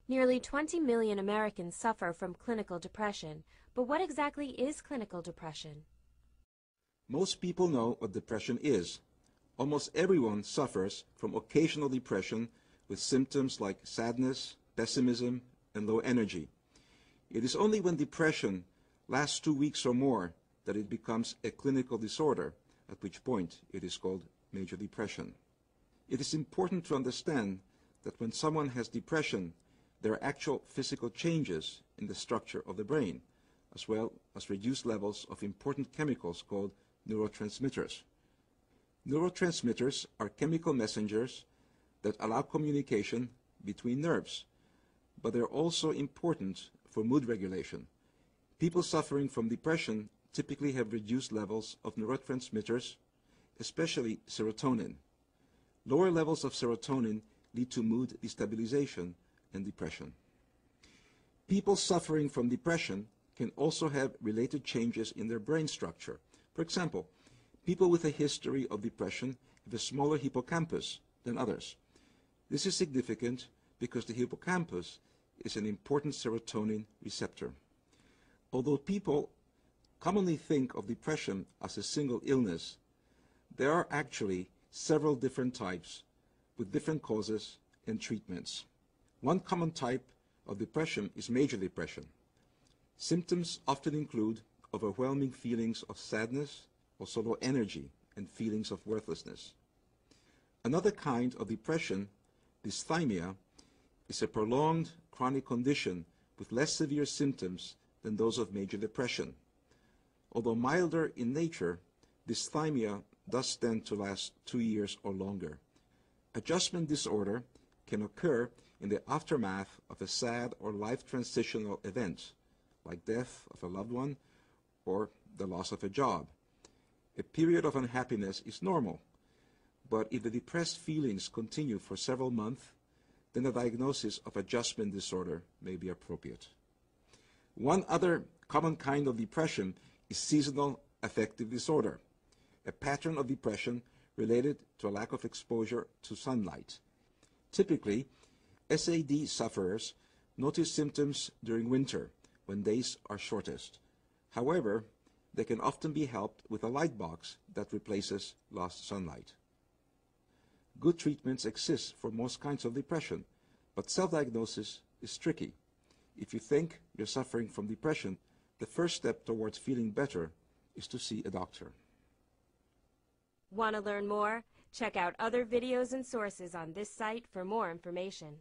Nearly 20 million Americans suffer from clinical depression, but what exactly is clinical depression? Most people know what depression is. Almost everyone suffers from occasional depression with symptoms like sadness, pessimism, and low energy. It is only when depression lasts 2 weeks or more that it becomes a clinical disorder, at which point it is called major depression. It is important to understand that when someone has depression, there are actual physical changes in the structure of the brain, as well as reduced levels of important chemicals called neurotransmitters. Neurotransmitters are chemical messengers that allow communication between nerves, but they're also important for mood regulation. People suffering from depression typically have reduced levels of neurotransmitters, especially serotonin. Lower levels of serotonin lead to mood destabilization and depression. People suffering from depression can also have related changes in their brain structure. For example, people with a history of depression have a smaller hippocampus than others. This is significant because the hippocampus is an important serotonin receptor. Although people commonly think of depression as a single illness, there are actually several different types with different causes and treatments. One common type of depression is major depression. Symptoms often include overwhelming feelings of sadness, also low energy, and feelings of worthlessness. Another kind of depression, dysthymia, is a prolonged chronic condition with less severe symptoms than those of major depression. Although milder in nature, dysthymia does tend to last 2 years or longer. Adjustment disorder can occur in the aftermath of a sad or life-transitional event, like death of a loved one or the loss of a job. A period of unhappiness is normal, but if the depressed feelings continue for several months, then a diagnosis of adjustment disorder may be appropriate. One other common kind of depression is seasonal affective disorder, a pattern of depression related to a lack of exposure to sunlight. Typically, SAD sufferers notice symptoms during winter when days are shortest. However, they can often be helped with a light box that replaces lost sunlight. Good treatments exist for most kinds of depression, but self-diagnosis is tricky. If you think you're suffering from depression, the first step towards feeling better is to see a doctor. Want to learn more? Check out other videos and sources on this site for more information.